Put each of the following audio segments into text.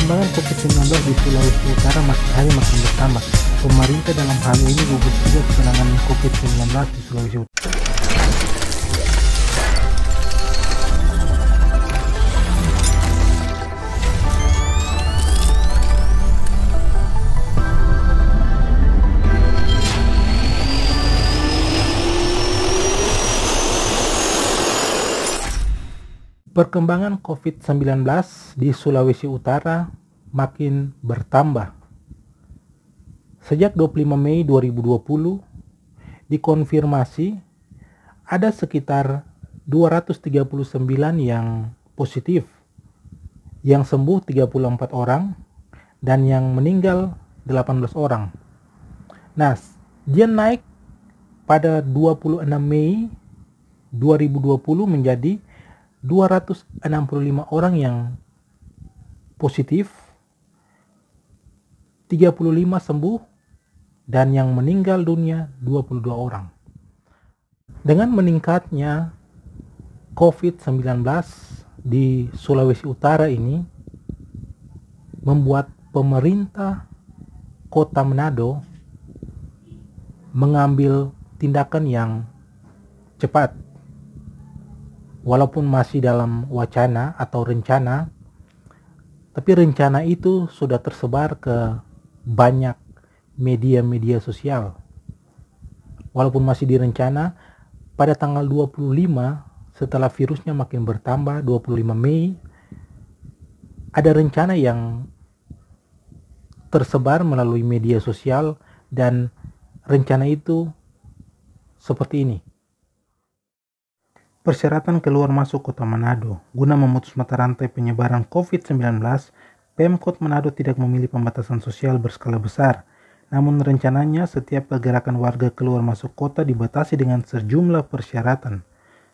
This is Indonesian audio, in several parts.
Perkembangan COVID-19 di Sulawesi Utara makin hari makin bertambah. Pemerintah dalam hal ini gugus tugas penanganan COVID-19 di Sulawesi Utara. Perkembangan COVID-19 di Sulawesi Utara makin bertambah. Sejak 25 Mei 2020 dikonfirmasi ada sekitar 239 yang positif, yang sembuh 34 orang, dan yang meninggal 18 orang. Nah, dia naik pada 26 Mei 2020 menjadi 265 orang yang positif, 35 sembuh, dan yang meninggal dunia 22 orang. Dengan meningkatnya COVID-19 di Sulawesi Utara ini membuat pemerintah Kota Manado mengambil tindakan yang cepat. Walaupun masih dalam wacana atau rencana, tapi rencana itu sudah tersebar ke banyak media-media sosial. Walaupun masih direncana, pada tanggal 25 setelah virusnya makin bertambah, 25 Mei, ada rencana yang tersebar melalui media sosial, dan rencana itu seperti ini. Persyaratan keluar masuk Kota Manado. Guna memutus mata rantai penyebaran COVID-19, Pemkot Manado tidak memilih pembatasan sosial berskala besar. Namun rencananya setiap pergerakan warga keluar masuk kota dibatasi dengan sejumlah persyaratan.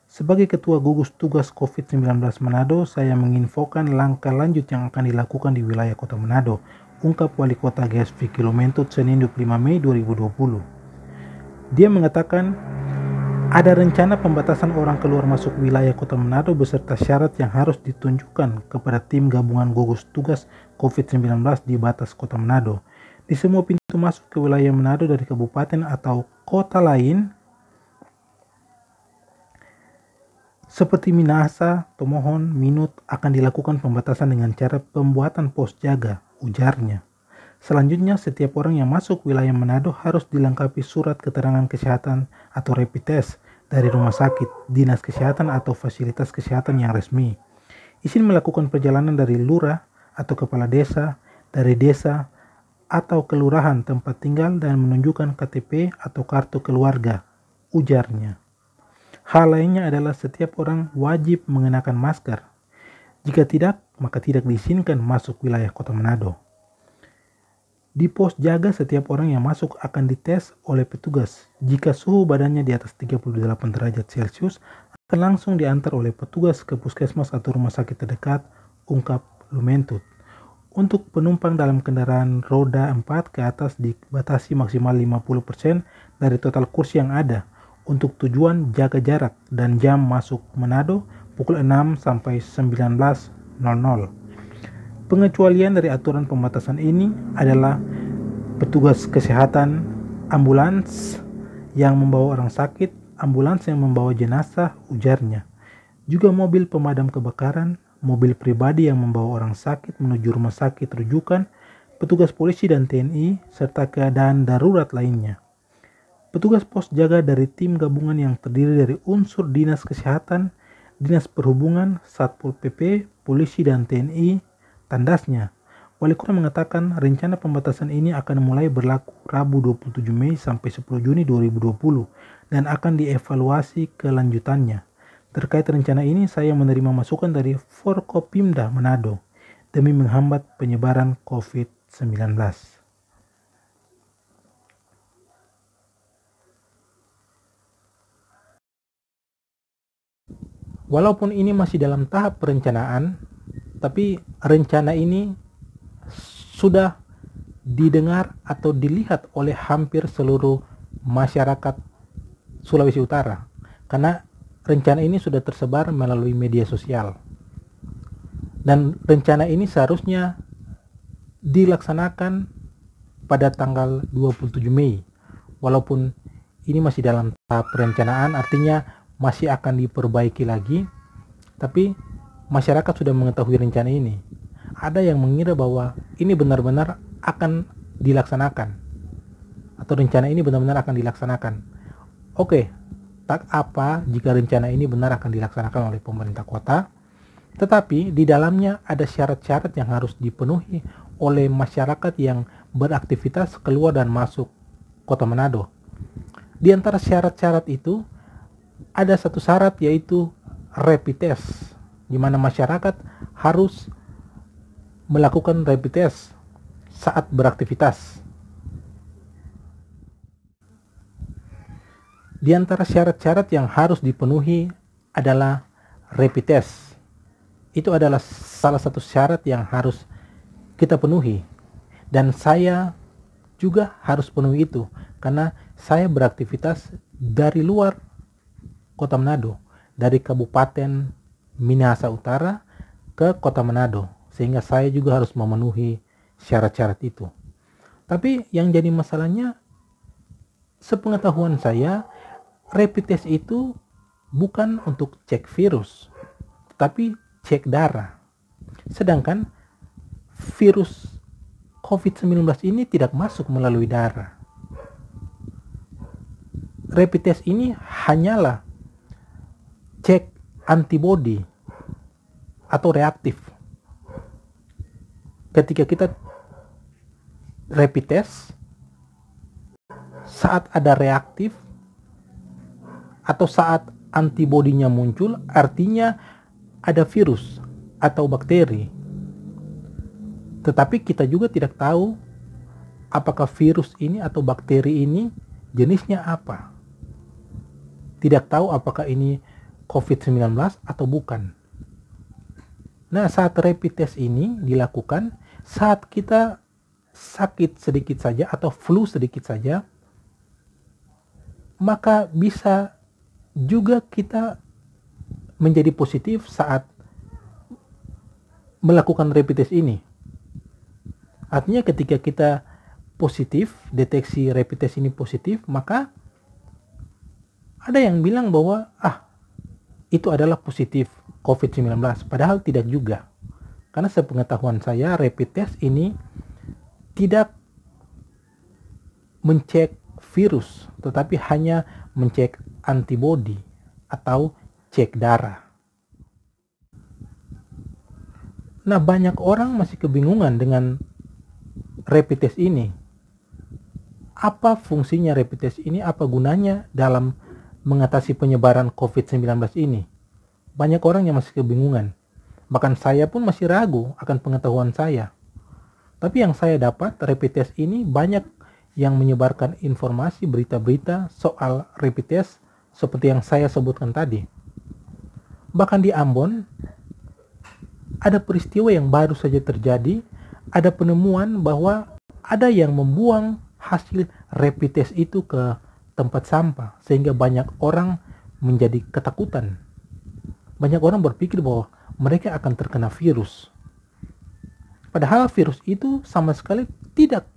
Sebagai Ketua Gugus Tugas COVID-19 Manado, saya menginfokan langkah lanjut yang akan dilakukan di wilayah Kota Manado, ungkap Wali Kota GS Vicky Lumentut Senin 25 Mei 2020. Dia mengatakan, ada rencana pembatasan orang keluar masuk wilayah Kota Manado beserta syarat yang harus ditunjukkan kepada tim gabungan gugus tugas COVID-19 di batas Kota Manado. Di semua pintu masuk ke wilayah Manado dari kabupaten atau kota lain seperti Minahasa, Tomohon, Minut akan dilakukan pembatasan dengan cara pembuatan pos jaga, ujarnya. Selanjutnya, setiap orang yang masuk wilayah Manado harus dilengkapi surat keterangan kesehatan atau rapid test dari rumah sakit, dinas kesehatan atau fasilitas kesehatan yang resmi. Izin melakukan perjalanan dari lurah atau kepala desa, dari desa atau kelurahan tempat tinggal dan menunjukkan KTP atau kartu keluarga, ujarnya. Hal lainnya adalah setiap orang wajib mengenakan masker. Jika tidak, maka tidak diizinkan masuk wilayah Kota Manado. Di pos jaga, setiap orang yang masuk akan dites oleh petugas. Jika suhu badannya di atas 38 derajat Celcius, akan langsung diantar oleh petugas ke puskesmas atau rumah sakit terdekat, ungkap Lumentut. Untuk penumpang dalam kendaraan roda 4 ke atas dibatasi maksimal 50% dari total kursi yang ada untuk tujuan jaga jarak, dan jam masuk Manado pukul 6 sampai 19.00. Pengecualian dari aturan pembatasan ini adalah petugas kesehatan, ambulans yang membawa orang sakit, ambulans yang membawa jenazah, ujarnya. Juga mobil pemadam kebakaran, mobil pribadi yang membawa orang sakit menuju rumah sakit rujukan, petugas polisi dan TNI, serta keadaan darurat lainnya. Petugas pos jaga dari tim gabungan yang terdiri dari unsur dinas kesehatan, dinas perhubungan, Satpol PP, polisi dan TNI, tandasnya. Wali Kota mengatakan rencana pembatasan ini akan mulai berlaku Rabu 27 Mei sampai 10 Juni 2020 dan akan dievaluasi kelanjutannya. Terkait rencana ini, saya menerima masukan dari Forkopimda Manado demi menghambat penyebaran COVID-19. Walaupun ini masih dalam tahap perencanaan, tapi rencana ini sudah didengar atau dilihat oleh hampir seluruh masyarakat Sulawesi Utara, karena rencana ini sudah tersebar melalui media sosial. Dan rencana ini seharusnya dilaksanakan pada tanggal 27 Mei. Walaupun ini masih dalam tahap perencanaan, artinya masih akan diperbaiki lagi, tapi masyarakat sudah mengetahui rencana ini. Ada yang mengira bahwa ini benar-benar akan dilaksanakan, atau rencana ini benar-benar akan dilaksanakan. Oke, tak apa jika rencana ini benar akan dilaksanakan oleh pemerintah kota, tetapi di dalamnya ada syarat-syarat yang harus dipenuhi oleh masyarakat yang beraktivitas keluar dan masuk Kota Manado. Di antara syarat-syarat itu ada satu syarat, yaitu rapid test, di mana masyarakat harus melakukan rapid test saat beraktivitas. Di antara syarat-syarat yang harus dipenuhi adalah rapid test. Itu adalah salah satu syarat yang harus kita penuhi, dan saya juga harus penuhi itu karena saya beraktivitas dari luar Kota Manado, dari Kabupaten Minahasa Utara ke Kota Manado, sehingga saya juga harus memenuhi syarat-syarat itu. Tapi yang jadi masalahnya, sepengetahuan saya, rapid test itu bukan untuk cek virus, tapi cek darah. Sedangkan virus COVID-19 ini tidak masuk melalui darah. Rapid test ini hanyalah cek antibody atau reaktif. Ketika kita rapid test, saat ada reaktif atau saat antibodinya muncul, artinya ada virus atau bakteri. Tetapi kita juga tidak tahu apakah virus ini atau bakteri ini jenisnya apa. Tidak tahu apakah ini COVID-19 atau bukan. Nah, saat rapid test ini dilakukan saat kita sakit sedikit saja atau flu sedikit saja, maka bisa juga kita menjadi positif saat melakukan rapid test ini. Artinya ketika kita positif, deteksi rapid test ini positif, maka ada yang bilang bahwa itu adalah positif COVID-19, padahal tidak juga. Karena sepengetahuan saya, rapid test ini tidak mencek virus, tetapi hanya mencek antibody atau cek darah. Nah, banyak orang masih kebingungan dengan rapid test ini. Apa fungsinya rapid test ini? Apa gunanya dalam mengatasi penyebaran COVID-19 ini? Banyak orang yang masih kebingungan. Bahkan saya pun masih ragu akan pengetahuan saya. Tapi yang saya dapat, rapid test ini banyak yang menyebarkan informasi, berita-berita soal rapid test seperti yang saya sebutkan tadi. Bahkan di Ambon, ada peristiwa yang baru saja terjadi. Ada penemuan bahwa ada yang membuang hasil rapid test itu ke tempat sampah, sehingga banyak orang menjadi ketakutan. Banyak orang berpikir bahwa mereka akan terkena virus. Padahal virus itu sama sekali tidak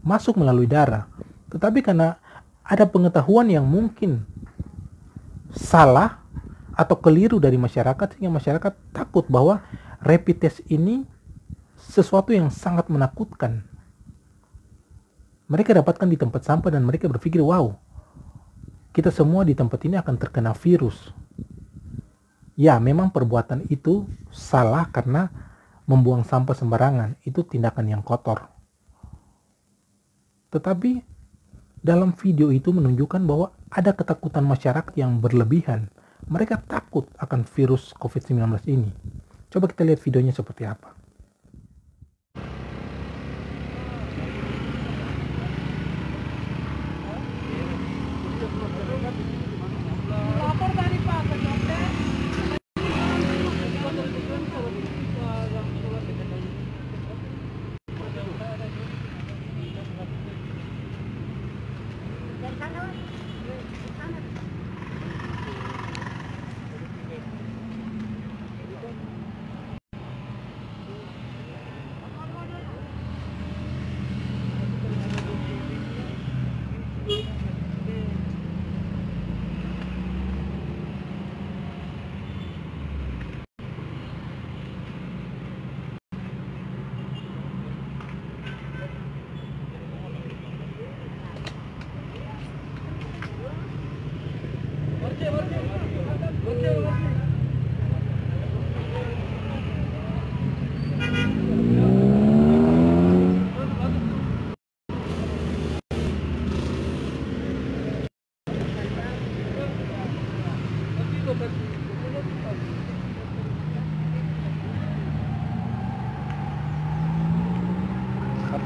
masuk melalui darah. Tetapi karena ada pengetahuan yang mungkin salah atau keliru dari masyarakat, sehingga masyarakat takut bahwa rapid test ini sesuatu yang sangat menakutkan. Mereka dapatkan di tempat sampah dan mereka berpikir, wow, kita semua di tempat ini akan terkena virus. Ya, memang perbuatan itu salah karena membuang sampah sembarangan. Itu tindakan yang kotor. Tetapi dalam video itu menunjukkan bahwa ada ketakutan masyarakat yang berlebihan. Mereka takut akan virus COVID-19 ini. Coba kita lihat videonya seperti apa.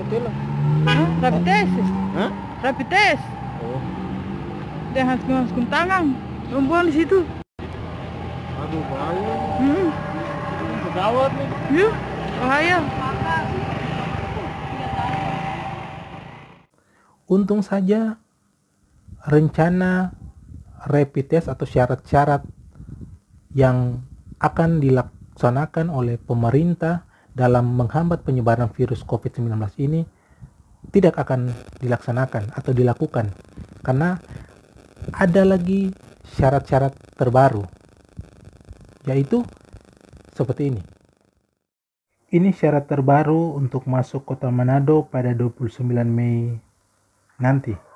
hotel lah. Hah? Rapid test? Hah? Rapid test? Oh, Dia harus masukkan tangan. Buang di situ. aduh bahaya. Hmm. Ini gawat nih. Yuk, bahaya. Untung saja rencana rapid test atau syarat-syarat yang akan dilaksanakan oleh pemerintah dalam menghambat penyebaran virus COVID-19 ini tidak akan dilaksanakan atau dilakukan karena ada lagi syarat-syarat terbaru, yaitu seperti ini. Ini syarat terbaru untuk masuk Kota Manado pada 29 Mei nanti.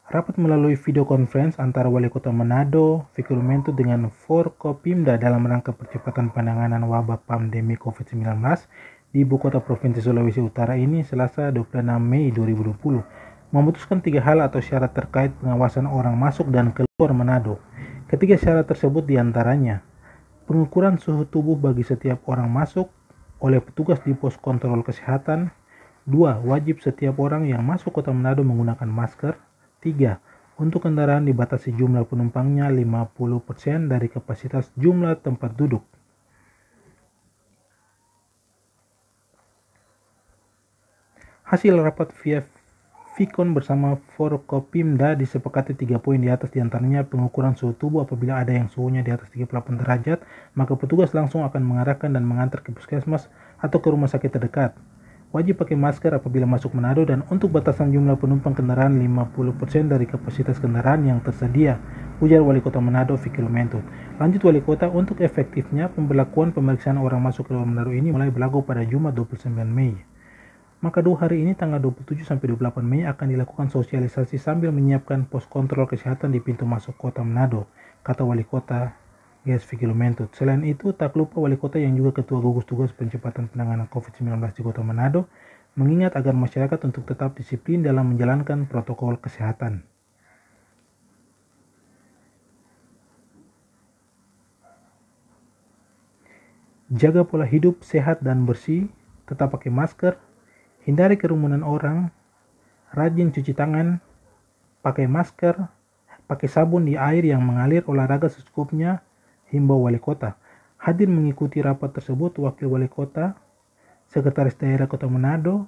Rapat melalui video conference antara Wali Kota Manado, Fikrumento dengan Forkopimda dalam rangka percepatan penanganan wabah pandemi COVID-19 di Ibu Kota Provinsi Sulawesi Utara ini Selasa 26 Mei 2020 memutuskan 3 hal atau syarat terkait pengawasan orang masuk dan keluar Manado. Ketiga syarat tersebut diantaranya pengukuran suhu tubuh bagi setiap orang masuk oleh petugas di pos kontrol kesehatan. 2. Wajib setiap orang yang masuk Kota Manado menggunakan masker. 3. Untuk kendaraan dibatasi jumlah penumpangnya 50% dari kapasitas jumlah tempat duduk. Hasil rapat via Vicon bersama Forkopimda disepakati 3 poin di atas, diantaranya pengukuran suhu tubuh. Apabila ada yang suhunya di atas 38 derajat, maka petugas langsung akan mengarahkan dan mengantar ke puskesmas atau ke rumah sakit terdekat. Wajib pakai masker apabila masuk Manado, dan untuk batasan jumlah penumpang kendaraan 50% dari kapasitas kendaraan yang tersedia, ujar Wali Kota Manado Fikrumento. Lanjut Wali Kota, untuk efektifnya pemberlakuan pemeriksaan orang masuk ke Manado ini mulai berlaku pada Jumat 29 Mei. Maka 2 hari ini tanggal 27 sampai 28 Mei akan dilakukan sosialisasi sambil menyiapkan pos kontrol kesehatan di pintu masuk Kota Manado, kata Wali Kota Fikrumento. Selain itu, tak lupa Wali Kota yang juga Ketua Gugus Tugas Percepatan Penanganan COVID-19 di Kota Manado mengingat agar masyarakat untuk tetap disiplin dalam menjalankan protokol kesehatan. Jaga pola hidup sehat dan bersih, tetap pakai masker, hindari kerumunan orang, rajin cuci tangan, pakai masker, pakai sabun di air yang mengalir, olahraga secukupnya, himbau Wali Kota. Hadir mengikuti rapat tersebut Wakil Wali Kota, Sekretaris Daerah Kota Manado,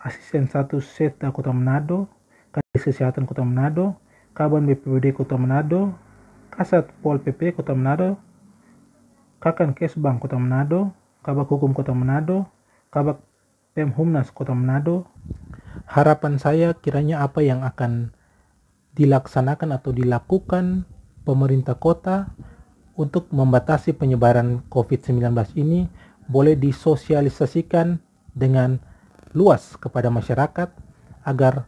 Asisten 1 Setda Kota Manado, Kadis Kesehatan Kota Manado, Kaban BPBD Kota Manado, Kasat Pol PP Kota Manado, Kakan Kesbang Kota Manado, Kabak Hukum Kota Manado, Kabak Pemhumnas Kota Manado. Harapan saya kiranya apa yang akan dilaksanakan atau dilakukan pemerintah kota untuk membatasi penyebaran COVID-19 ini boleh disosialisasikan dengan luas kepada masyarakat agar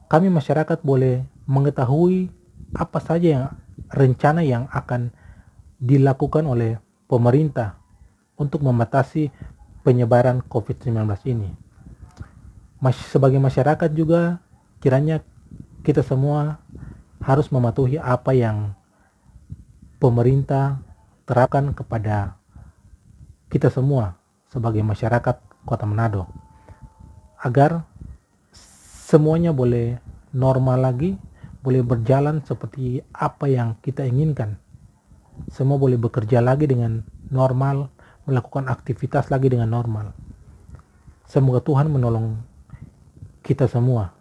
kami masyarakat boleh mengetahui apa saja yang rencana yang akan dilakukan oleh pemerintah untuk membatasi penyebaran COVID-19 ini. Sebagai masyarakat juga kiranya kita semua harus mematuhi apa yang pemerintah terapkan kepada kita semua sebagai masyarakat Kota Manado agar semuanya boleh normal lagi, boleh berjalan seperti apa yang kita inginkan. Semua boleh bekerja lagi dengan normal, melakukan aktivitas lagi dengan normal. Semoga Tuhan menolong kita semua.